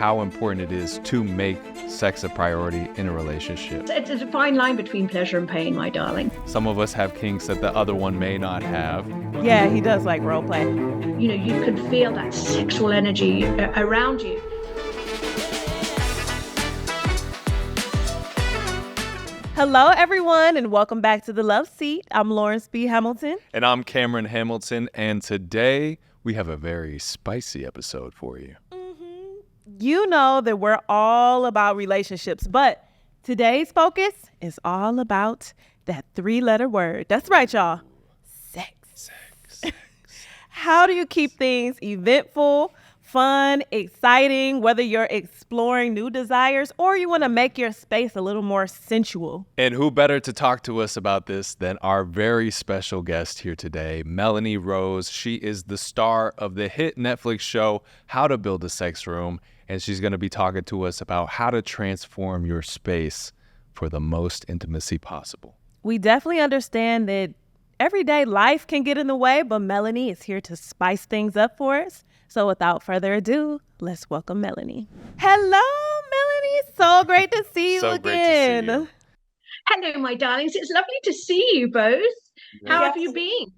how important it is to make sex a priority in a relationship. It's a fine line between pleasure and pain, my darling. Some of us have kinks that the other one may not have. Yeah, he does like role play. You know, you can feel that sexual energy around you. Hello, everyone, and welcome back to The Love Seat. I'm Lawrence B. Hamilton. And I'm Cameron Hamilton, and today we have a very spicy episode for you. You know that we're all about relationships, but today's focus is all about that three-letter word. That's right, y'all. Sex. How do you keep things eventful, fun, exciting, whether you're exploring new desires or you want to make your space a little more sensual? And who better to talk to us about this than our very special guest here today, Melanie Rose. She is the star of the hit Netflix show, How to Build a Sex Room. And she's going to be talking to us about how to transform your space for the most intimacy possible. We definitely understand that everyday life can get in the way, but Melanie is here to spice things up for us. So without further ado, let's welcome Melanie. Hello, Melanie. So great to see you again. Great to see you. Hello, my darlings. It's lovely to see you both. How have you been?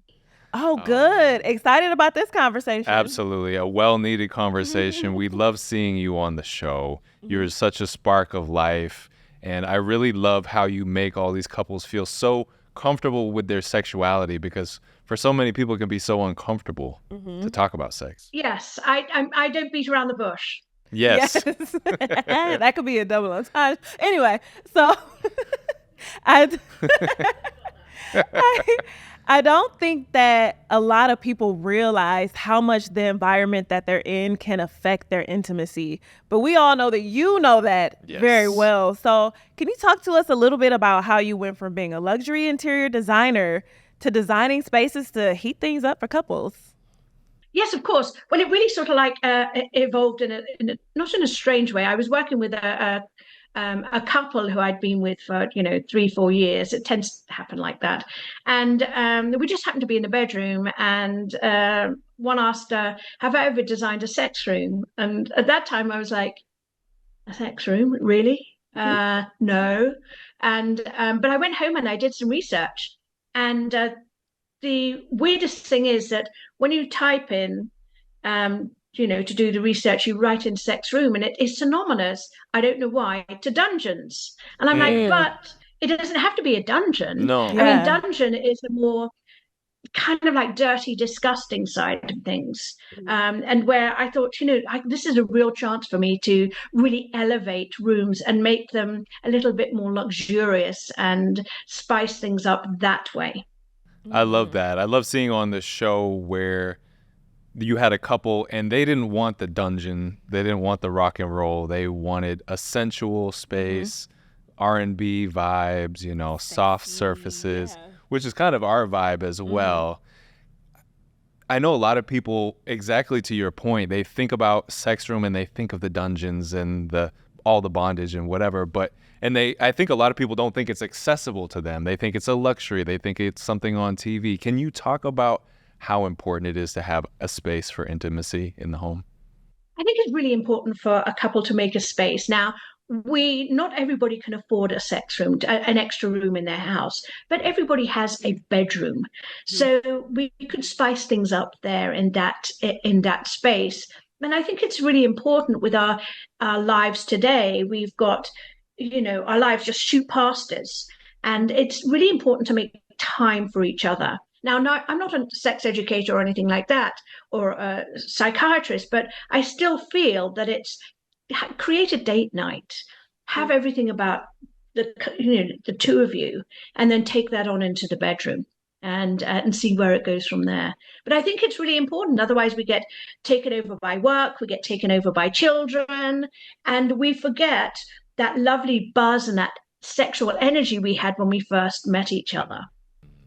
Oh, good. Excited about this conversation. Absolutely. A well-needed conversation. We love seeing you on the show. You're such a spark of life. And I really love how you make all these couples feel so comfortable with their sexuality, because for so many people it can be so uncomfortable to talk about sex. Yes, I don't beat around the bush. Yes. That could be a double entendre. Anyway, so I don't think that a lot of people realize how much the environment that they're in can affect their intimacy. But we all know that you know that very well. So can you talk to us a little bit about how you went from being a luxury interior designer to designing spaces to heat things up for couples? Yes, of course. Well, it really sort of like evolved in a not in a strange way. I was working with a couple who I'd been with for 3-4 years. It tends to happen like that, and we just happened to be in the bedroom, and one asked, "Have I ever designed a sex room?" And at that time, I was like, "A sex room, really? No." And but I went home and I did some research, and the weirdest thing is that when you type in, to do the research, you write in sex room and it is synonymous, I don't know why, to dungeons. And I'm like, but it doesn't have to be a dungeon. No. I mean, dungeon is a more kind of like dirty, disgusting side of things. And where I thought, this is a real chance for me to really elevate rooms and make them a little bit more luxurious and spice things up that way. I love that. I love seeing on the show where you had a couple and they didn't want the dungeon. They didn't want the rock and roll. They wanted a sensual space, R&B vibes, soft surfaces, which is kind of our vibe as well. I know a lot of people, exactly to your point, they think about sex room and they think of the dungeons and all the bondage and whatever, I think a lot of people don't think it's accessible to them. They think it's a luxury. They think it's something on TV. Can you talk about how important it is to have a space for intimacy in the home? I think it's really important for a couple to make a space. Now, not everybody can afford a sex room, an extra room in their house, but everybody has a bedroom. So we could spice things up there in that space. And I think it's really important with our lives today. We've got, our lives just shoot past us. And it's really important to make time for each other. Now, I'm not a sex educator or anything like that, or a psychiatrist, but I still feel that it's create a date night, have everything about the two of you, and then take that on into the bedroom and see where it goes from there. But I think it's really important. Otherwise, we get taken over by work, we get taken over by children, and we forget that lovely buzz and that sexual energy we had when we first met each other.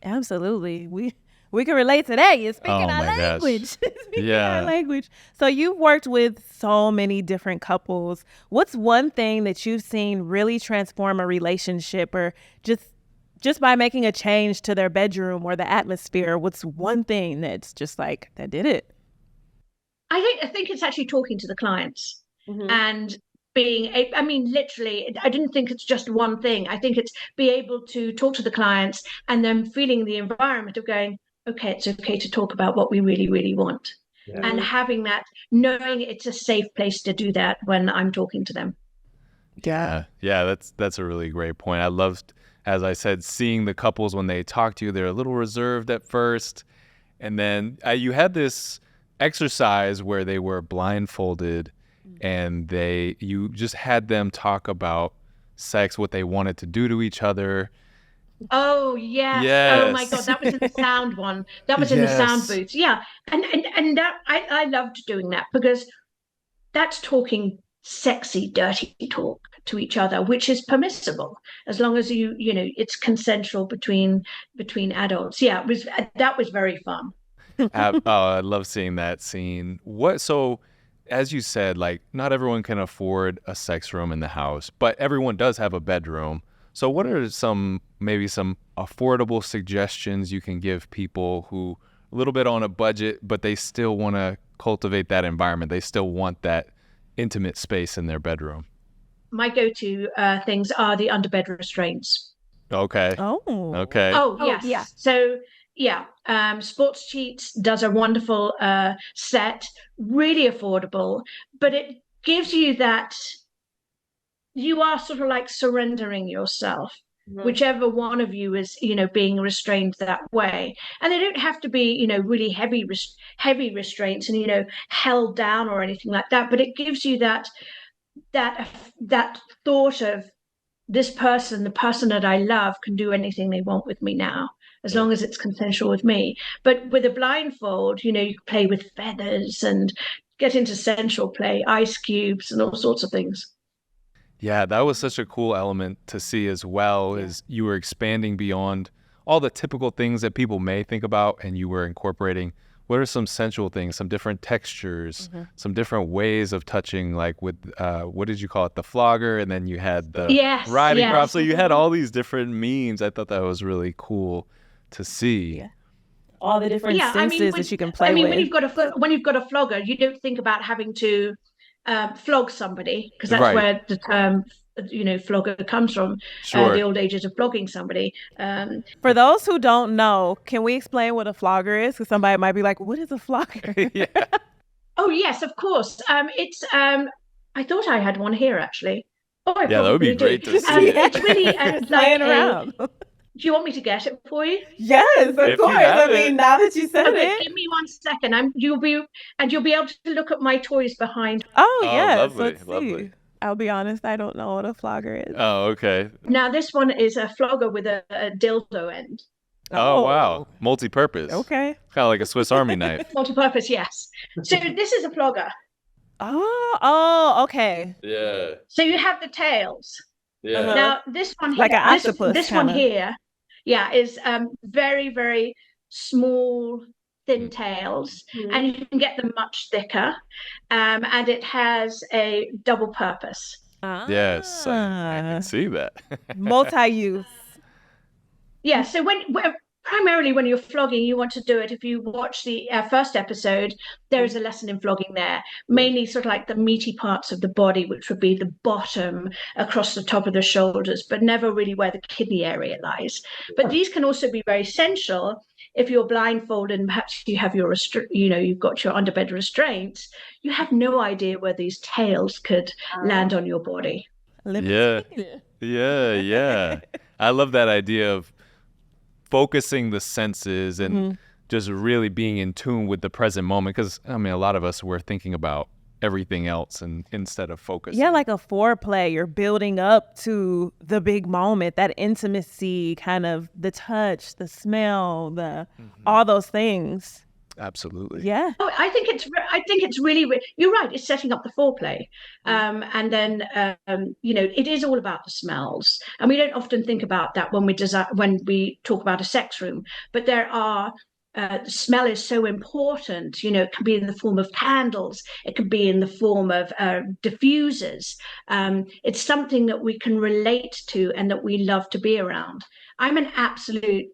Absolutely. We can relate to that. You're speaking our language. Our language. So you've worked with so many different couples. What's one thing that you've seen really transform a relationship, or just by making a change to their bedroom or the atmosphere? What's one thing that's just like, that did it? I think it's actually talking to the clients. and I mean, literally, I didn't think it's just one thing. I think it's be able to talk to the clients and then feeling the environment of going, okay, it's okay to talk about what we really, really want. And having that, knowing it's a safe place to do that when I'm talking to them. Yeah, that's a really great point. I loved, as I said, seeing the couples when they talk to you. They're a little reserved at first, and then you had this exercise where they were blindfolded, and you just had them talk about sex, what they wanted to do to each other. Oh yes. Oh my God, Yes. that was in the sound one. That was in the sound booth. Yeah. And that I loved doing that because that's talking sexy, dirty talk to each other, which is permissible as long as you know it's consensual between adults. Yeah, that was very fun. Oh, I love seeing that scene. So, as you said, like not everyone can afford a sex room in the house, but everyone does have a bedroom. So, what are maybe some affordable suggestions you can give people who a little bit on a budget, but they still want to cultivate that environment? They still want that intimate space in their bedroom. My go-to things are the underbed restraints. Okay. Oh. Okay. Oh yes. yeah. So yeah, Sports Cheats does a wonderful set, really affordable, but it gives you that you are sort of like surrendering yourself, whichever one of you is, you know, being restrained that way. And they don't have to be, you know, really heavy restraints and, you know, held down or anything like that. But it gives you that thought of this person, the person that I love, can do anything they want with me now, as long as it's consensual with me. But with a blindfold, you know, you can play with feathers and get into sensual play, ice cubes and all sorts of things. Yeah, that was such a cool element to see as well, is you were expanding beyond all the typical things that people may think about, and you were incorporating what are some sensual things, some different textures, some different ways of touching, like with, what did you call it? The flogger, and then you had the riding crop. So you had all these different means. I thought that was really cool to see. Yeah. All the different senses that you can play with. When you've got a flogger, you don't think about having to flog somebody, because that's where the term, you know, flogger comes from. The old ages of flogging somebody. For those who don't know, can we explain what a flogger is? Because somebody might be like, "What is a flogger?" Oh yes, of course. It's I thought I had one here actually. Oh, I that would be great to see. It's really playing around. Do you want me to get it for you? Yes, of course. I mean, now that you said it. Give me 1 second. You'll be able to look at my toys behind. Oh yes, lovely, lovely. I'll be honest, I don't know what a flogger is. Oh, okay. Now this one is a flogger with a dildo end. Oh wow, multi-purpose. Okay. Kind of like a Swiss Army knife. Multi-purpose, yes. So this is a flogger. Oh, okay. Yeah. So you have the tails. Yeah. Now this one here, like an octopus. This one here, is very, very small, thin tails, and you can get them much thicker, and it has a double purpose. Yes, I can see that. Multi-use. Yeah, so primarily when you're flogging, you want to do it. If you watch the first episode, there is a lesson in flogging there, mainly sort of like the meaty parts of the body, which would be the bottom across the top of the shoulders, but never really where the kidney area lies. But these can also be very sensual if you're blindfolded and perhaps you have you've got your underbed restraints. You have no idea where these tails could land on your body. Yeah. I love that idea of focusing the senses and just really being in tune with the present moment, because I mean a lot of us were thinking about everything else and instead of focusing. Yeah, like a foreplay, you're building up to the big moment, that intimacy, kind of the touch, the smell, all those things. Absolutely. Yeah. Oh, I think it's really, you're right, it's setting up the foreplay. And then it is all about the smells. And we don't often think about that when we talk about a sex room, but there are smell is so important. You know, it can be in the form of candles, it can be in the form of diffusers. It's something that we can relate to and that we love to be around. I'm an absolute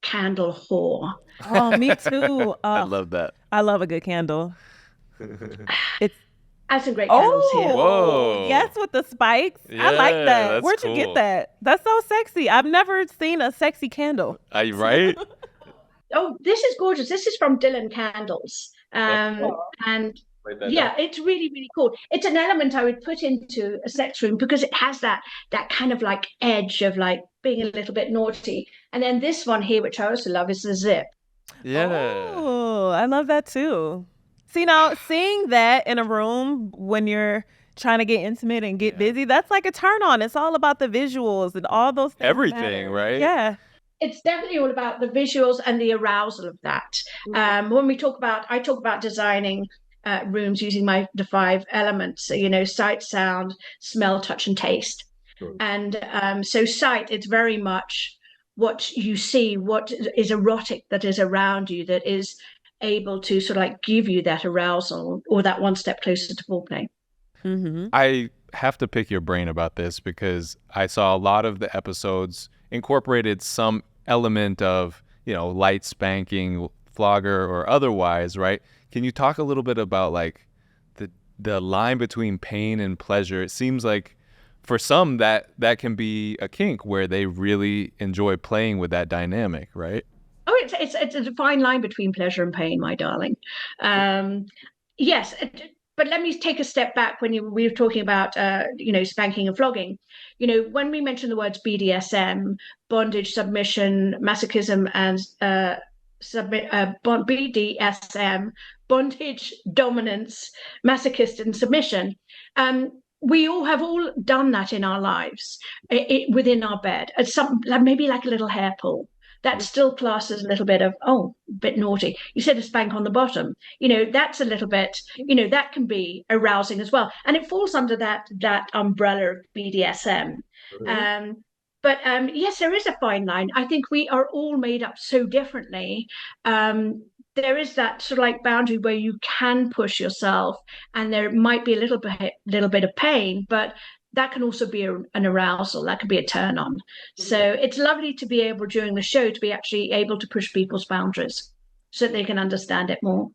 candle whore. Oh, me too. I love that. I love a good candle. It's And some great candles here. Whoa. Yes, with the spikes. I Yeah, like that. that's Where'd you cool. get that? That's so sexy. I've never seen a sexy candle. Are you right? Oh, this is gorgeous. This is from Dylan Candles. And yeah, it's really, really cool. It's an element I would put into a sex room because it has that kind of like edge of like being a little bit naughty. And then this one here, which I also love, is the zip. Yeah. Oh, I love that too. See, now seeing that in a room when you're trying to get intimate and get busy, that's like a turn on. It's all about the visuals and all those things. Everything, right? Yeah. It's definitely all about the visuals and the arousal of that. When I talk about designing rooms using the 5 elements, sight, sound, smell, touch, and taste. Sure. And so sight, it's very much what you see, what is erotic that is around you, that is able to sort of like give you that arousal or that one step closer to foreplay. Mm-hmm. I have to pick your brain about this because I saw a lot of the episodes incorporated some element of, light spanking, flogger or otherwise, right? Can you talk a little bit about like the line between pain and pleasure? It seems like for some that can be a kink where they really enjoy playing with that dynamic, right? Oh, it's a fine line between pleasure and pain, my darling. Yes, but let me take a step back when we were talking about spanking and flogging. When we mention the words BDSM, bondage, submission, masochism, and BDSM, bondage, dominance, masochist, and submission. We all have done that in our lives, within our bed. It's maybe like a little hair pull. That still classes a little bit of, a bit naughty. You said a spank on the bottom. That's a little bit, that can be arousing as well. And it falls under that umbrella of BDSM. Mm-hmm. But yes, there is a fine line. I think we are all made up so differently. There is that sort of like boundary where you can push yourself and there might be a little bit of pain, but that can also be an arousal. That can be a turn on. So it's lovely to be able during the show to be actually able to push people's boundaries so that they can understand it more.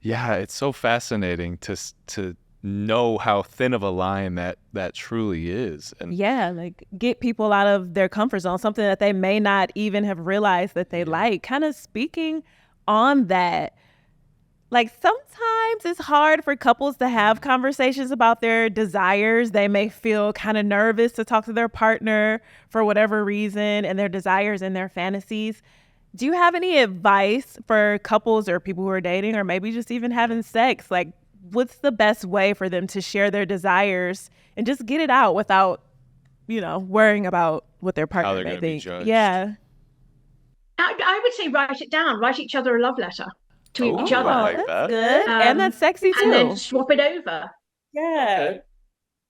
Yeah, it's so fascinating to know how thin of a line that truly is. And yeah, like get people out of their comfort zone, something that they may not even have realized that they like. Kind of speaking on that, like sometimes it's hard for couples to have conversations about their desires. They may feel kind of nervous to talk to their partner for whatever reason and their desires and their fantasies. Do you have any advice for couples or people who are dating or maybe just even having sex? Like, what's the best way for them to share their desires and just get it out without, worrying about what their partner may think? Yeah. I would say write it down. Write each other a love letter to each other. I like that. Good. And that's sexy too. And then swap it over. Yeah. Okay.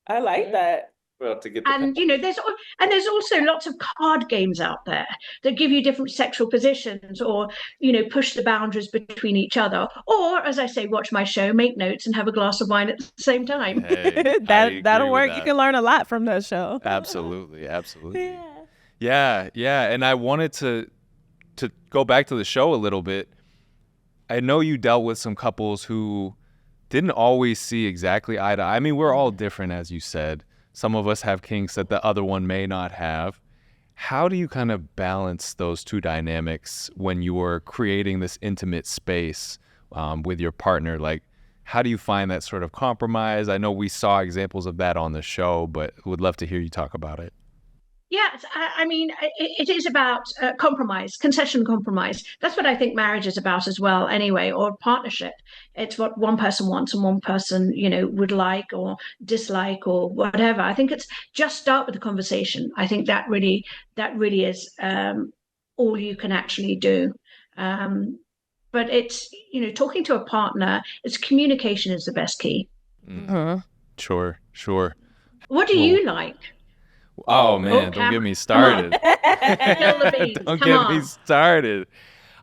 I like that. We'll have to get there's also lots of card games out there that give you different sexual positions or, push the boundaries between each other. Or, as I say, watch my show, make notes and have a glass of wine at the same time. Hey, that'll work. You can learn a lot from that show. Absolutely. Yeah. And I wanted to go back to the show a little bit. I know you dealt with some couples who didn't always see exactly eye to eye. I mean, we're all different, as you said. Some of us have kinks that the other one may not have. How do you kind of balance those two dynamics when you are creating this intimate space with your partner? Like, how do you find that sort of compromise? I know we saw examples of that on the show, but would love to hear you talk about it. Yes, I mean, it is about compromise, concession compromise. That's what I think marriage is about as well, anyway, or partnership. It's what one person wants and one person, would like or dislike or whatever. I think it's just start with the conversation. I think that really is all you can actually do. But it's, talking to a partner, it's communication is the best key. Mm-hmm. Sure. What do you like? Oh man, don't get me started. Don't get me started.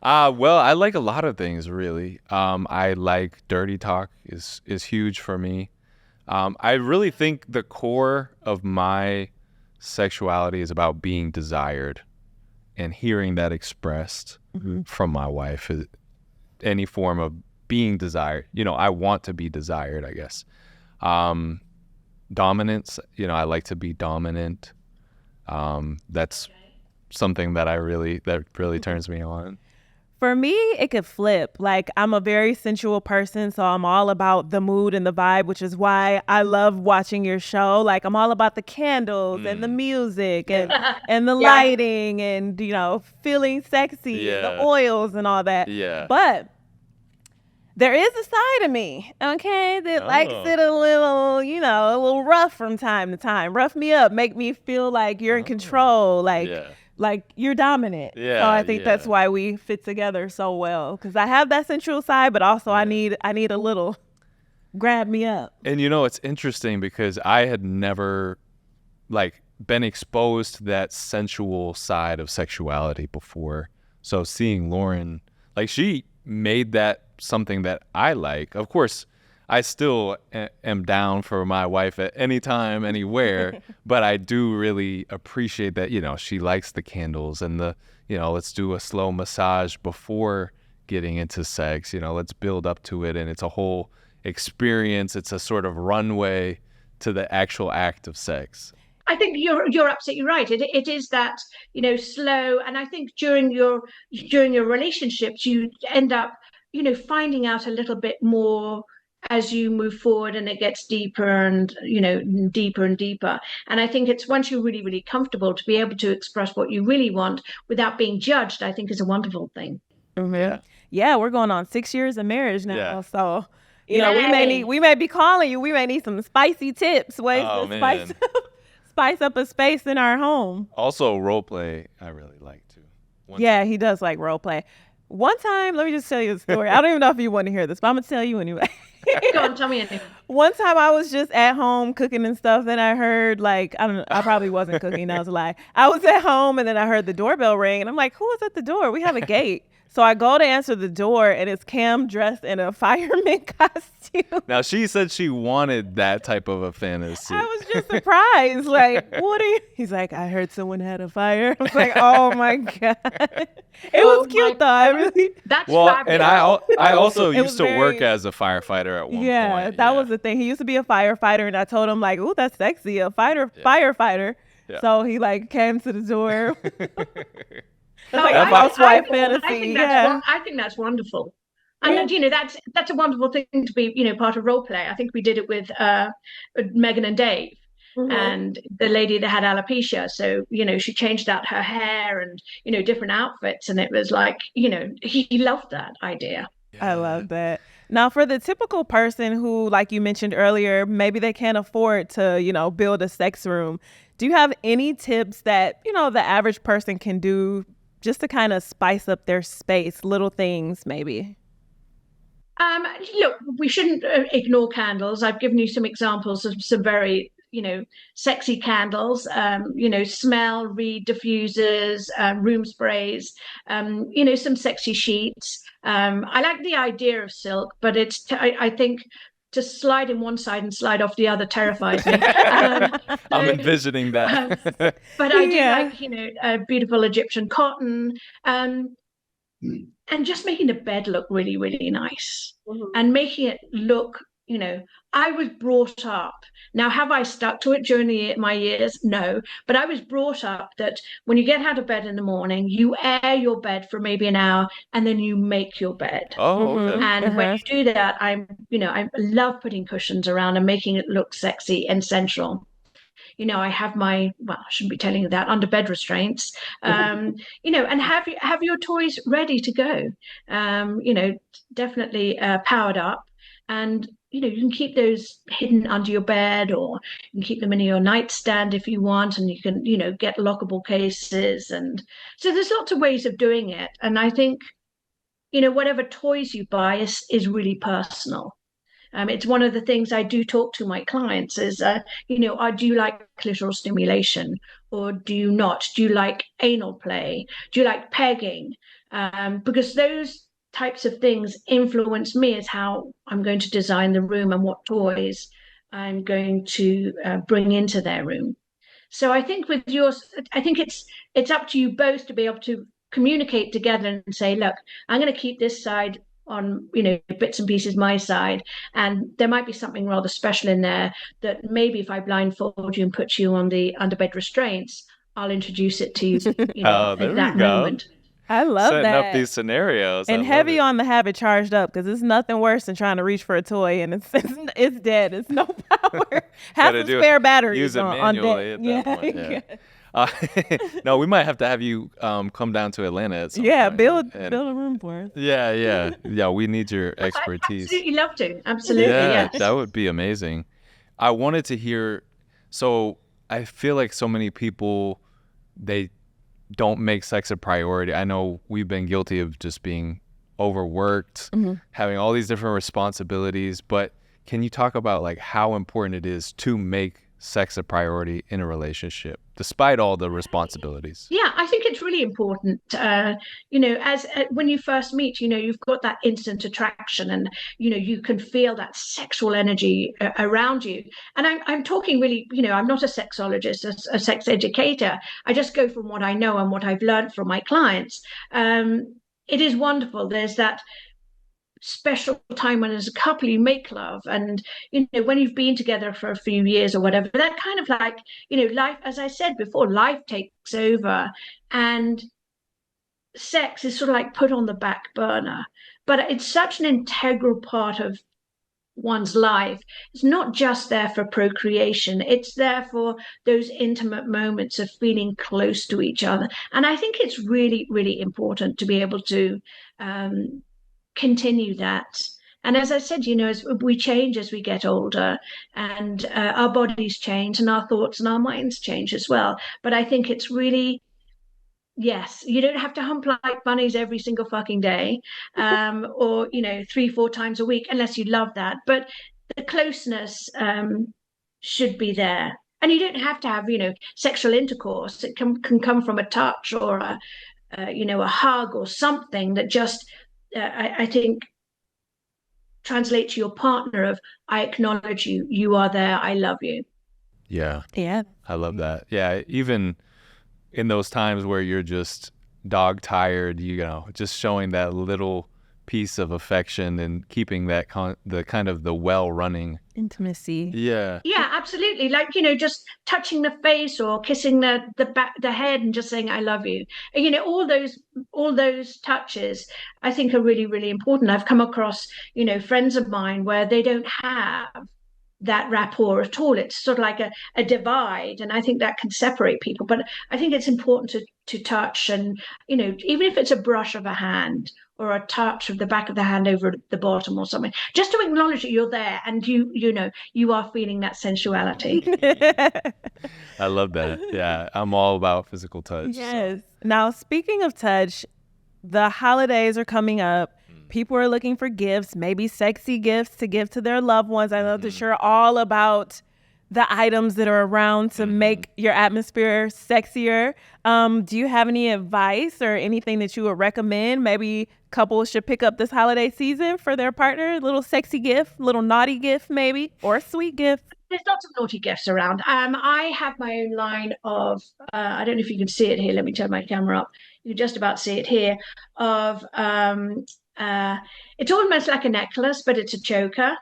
Well, I like a lot of things really. I like dirty talk is huge for me. I really think the core of my sexuality is about being desired and hearing that expressed from my wife. Any form of being desired. I want to be desired, I guess. Um, Dominance, I like to be dominant. That's something that really turns me on. For me, it could flip. Like, I'm a very sensual person, so I'm all about the mood and the vibe, which is why I love watching your show. Like, I'm all about the candles and the music and the Yeah. lighting and, feeling sexy and the Yeah. oils and all that. Yeah. But there is a side of me, okay, that likes it a little rough from time to time. Rough me up, make me feel like you're in control, like you're dominant. Yeah, So I think that's yeah. why we fit together so well, because I have that sensual side, but also I need a little grab me up. And it's interesting because I had never been exposed to that sensual side of sexuality before. So seeing Lauren, she made that something that I like. Of course, I still am down for my wife at any time, anywhere, but I do really appreciate that, she likes the candles and let's do a slow massage before getting into sex, let's build up to it. And it's a whole experience. It's a sort of runway to the actual act of sex. I think you're absolutely right. It is that slow, and I think during your relationships you end up finding out a little bit more as you move forward, and it gets deeper and deeper and deeper. And I think it's once you're really really comfortable to be able to express what you really want without being judged, I think is a wonderful thing. Yeah, we're going on 6 years of marriage now, Yeah. so we may be calling you. We may need some spicy tips, ways to spice up a space in our home. Also, role play, I really like too. He does like role play. One time, let me just tell you a story. I don't even know if you want to hear this, but I'm gonna tell you anyway. Go on, tell me anything. One time I was just at home cooking and stuff, and I heard I don't know, I probably wasn't cooking, that was a lie. I was at home and then I heard the doorbell ring and I'm like, who is at the door? We have a gate. So I go to answer the door and it's Cam dressed in a fireman costume. Now, she said she wanted that type of a fantasy. I was just surprised. Like, what are you? He's like, I heard someone had a fire. I was like, oh my God. It was cute though. I really. That's fabulous. And I also used to work very- as a firefighter at one point. Yeah, that was the thing. He used to be a firefighter, and I told him like, "Ooh, that's sexy, a firefighter." Yeah. So he came to the door. No, like I- a housewife I fantasy. I think that's wonderful. And that's a wonderful thing to be part of role play. I think we did it with Megan and Dave. And the lady that had alopecia, so she changed out her hair and different outfits, and it was like he loved that idea. I love that. Now, for the typical person who, like you mentioned earlier, maybe they can't afford to build a sex room, do you have any tips that the average person can do just to kind of spice up their space, little things maybe? Look, we shouldn't ignore candles. I've given you some examples of some very sexy candles, smell, reed diffusers, room sprays, some sexy sheets. I like the idea of silk, but I think to slide in one side and slide off the other terrifies me. I'm envisioning that. But I do like, beautiful Egyptian cotton, and just making the bed look really, really nice, and making it look, I was brought up. Now, have I stuck to it during my years? No, but I was brought up that when you get out of bed in the morning, you air your bed for maybe an hour, and then you make your bed. Oh, okay. And when you do that, I love putting cushions around and making it look sexy and sensual. I have I shouldn't be telling you that, under bed restraints, and have your toys ready to go, definitely powered up, and you can keep those hidden under your bed, or you can keep them in your nightstand if you want, and you can get lockable cases, and so there's lots of ways of doing it. And I think whatever toys you buy is really personal. It's one of the things I do talk to my clients is, do you like clitoral stimulation, or do you not? Do you like anal play? Do you like pegging? Because those types of things influence me as how I'm going to design the room and what toys I'm going to bring into their room. So I think with yours, I think it's up to you both to be able to communicate together and say, look, I'm going to keep this side bits and pieces my side, and there might be something rather special in there that maybe if I blindfold you and put you on the underbed restraints, I'll introduce it to you, Oh, at there we that go. moment. I love Setting up that. these scenarios. I And love heavy it. on the have it charged up, because it's nothing worse than trying to reach for a toy and it's dead. It's no power. Have Gotta some do it. spare batteries Use it on manually deck. at that point. Yeah. No, we might have to have you come down to Atlanta at some Yeah, point. build And- a room for us. yeah. We need your I'd expertise. absolutely love to. Absolutely, Yeah, yes. that would be amazing. I wanted to hear. So I feel like so many people, they don't make sex a priority. I know we've been guilty of just being overworked, having all these different responsibilities. But can you talk about like how important it is to make sex a priority in a relationship, despite all the responsibilities? Yeah, I think it's really important. As when you first meet, you've got that instant attraction, and you can feel that sexual energy around you. And I'm talking really, I'm not a sexologist, a sex educator. I just go from what I know and what I've learned from my clients. It is wonderful. There's that special time when as a couple you make love, and when you've been together for a few years or whatever, that kind of like, life, as I said before, life takes over, and sex is sort of like put on the back burner, but it's such an integral part of one's life. It's not just there for procreation, it's there for those intimate moments of feeling close to each other. And I think it's really, really important to be able to continue that. And as I said, as we change as we get older, and our bodies change, and our thoughts and our minds change as well. But I think it's really, yes, you don't have to hump like bunnies every single fucking day, or 3, 4 times a week, unless you love that. But the closeness should be there, and you don't have to have sexual intercourse. It can come from a touch or a hug or something that just I think translate to your partner of, I acknowledge you, you are there, I love you. Yeah, Yeah. I love that. Yeah, even in those times where you're just dog tired, just showing that little piece of affection and keeping that the kind of the well running Intimacy. Yeah. Yeah, absolutely. Like, just touching the face or kissing the back, the head, and just saying I love you. And, all those touches I think are really, really important. I've come across friends of mine where they don't have that rapport at all. It's sort of like a divide, and I think that can separate people. But I think it's important to touch, and even if it's a brush of a hand or a touch of the back of the hand over the bottom or something, just to acknowledge that you're there, and you are feeling that sensuality. I love that. Yeah, I'm all about physical touch. Yes. Now, speaking of touch, the holidays are coming up. People are looking for gifts, maybe sexy gifts to give to their loved ones. I know that you're all about the items that are around to make your atmosphere sexier. Do you have any advice or anything that you would recommend? Maybe couples should pick up this holiday season for their partner, a little sexy gift, little naughty gift maybe, or a sweet gift. There's lots of naughty gifts around. I have my own line of, I don't know if you can see it here. Let me turn my camera up. You can just about see it here. Of it's almost like a necklace, but it's a choker.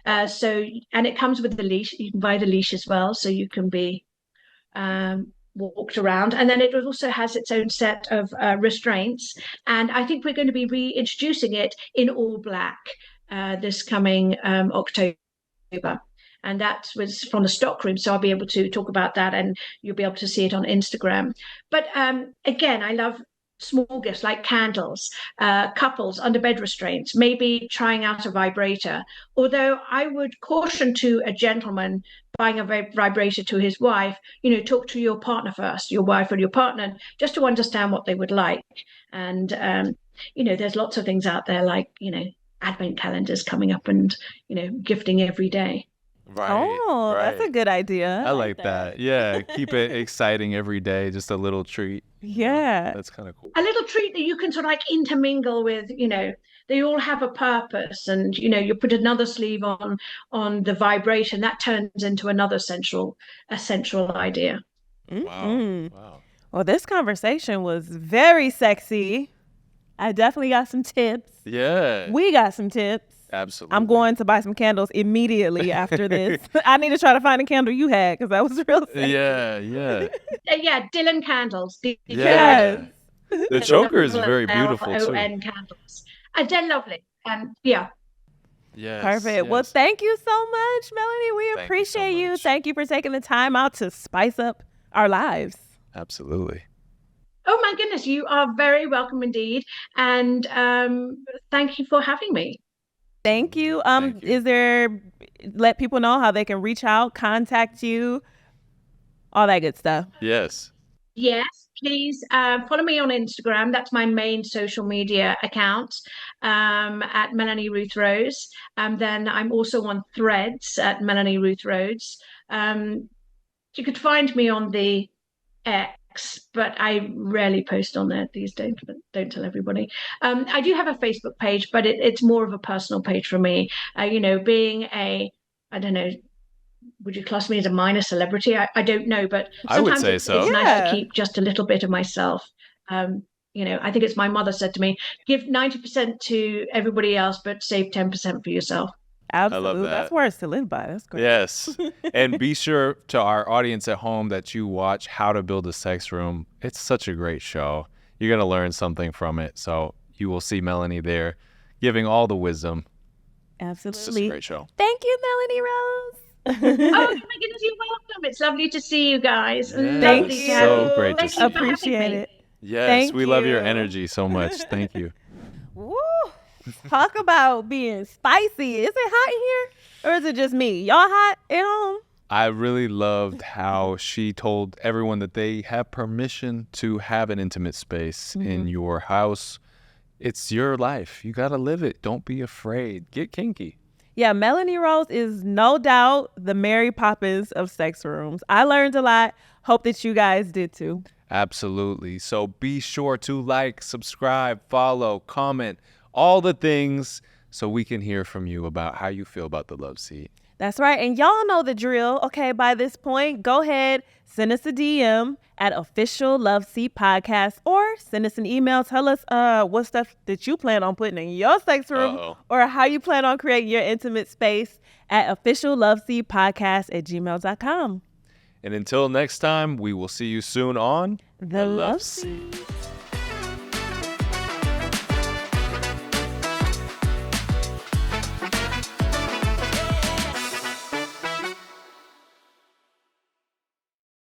And it comes with the leash. You can buy the leash as well, so you can be walked around. And then it also has its own set of restraints. And I think we're going to be reintroducing it in all black this coming October. And that was from the stockroom, so I'll be able to talk about that, and you'll be able to see it on Instagram. But again, I love small gifts like candles, couples under bed restraints, maybe trying out a vibrator. Although I would caution to a gentleman buying a vibrator to his wife, talk to your partner first, your wife or your partner, just to understand what they would like. And there's lots of things out there like advent calendars coming up, and gifting every day. Right. Oh, right. that's a good idea. I like that. Yeah, keep it exciting every day, just a little treat. Yeah. That's kind of cool. A little treat that you can sort of like intermingle with, they all have a purpose, and you put another sleeve on the vibration, that turns into another central idea. Wow. Wow. Well, this conversation was very sexy. I definitely got some tips. Yeah. We got some tips. Absolutely. I'm going to buy some candles immediately after this. I need to try to find a candle you had because that was real sick. Yeah. Yeah, Dylan candles. Yes. The choker is very beautiful too. O-N candles. They're lovely. Yeah. Yes. Perfect. Well, thank you so much, Melanie. We Thank you so appreciate you. much. Thank you for taking the time out to spice up our lives. Absolutely. Oh my goodness, you are very welcome indeed. And thank you for having me. Thank you. Thank you. Is there, let people know how they can reach out, contact you, all that good stuff. Yes. Yes, please follow me on Instagram. That's my main social media account, at Melanie Ruth Rose. Then I'm also on Threads at Melanie Ruth Rose. You could find me on the X, but I rarely post on there these days. But don't tell everybody. I do have a Facebook page, but it's more of a personal page for me. Being I don't know, would you class me as a minor celebrity? I don't know, but I would sometimes say it's so. nice Yeah. to keep just a little bit of myself. I think it's my mother said to me, give 90% to everybody else, but save 10% for yourself. Absolutely. that. That's words to live by. That's great. Yes. And be sure to our audience at home that you watch How to Build a Sex Room. It's such a great show. You're going to learn something from it. So you will see Melanie there giving all the wisdom. Absolutely. It's just a great show. Thank you, Melanie Rose. Oh my goodness, you're welcome. It's lovely to see you guys. Yes, Lovely Thank to have you. you. so great to Thank see you you. for having Appreciate me. it. Yes, Thank we love your you. energy so much. Thank you. Woo. Talk about being spicy. Is it hot in here? Or is it just me? Y'all hot at home? I really loved how she told everyone that they have permission to have an intimate space in your house. It's your life. You got to live it. Don't be afraid. Get kinky. Yeah, Melanie Rose is no doubt the Mary Poppins of sex rooms. I learned a lot. Hope that you guys did too. Absolutely. So be sure to like, subscribe, follow, comment, all the things so we can hear from you about how you feel about the love seat. That's right. And y'all know the drill. Okay, by this point, go ahead, send us a DM at Official Love Seat Podcast or send us an email. Tell us what stuff that you plan on putting in your sex room or how you plan on creating your intimate space at officialloveseatpodcast@gmail.com. And until next time, we will see you soon on The Love Seat.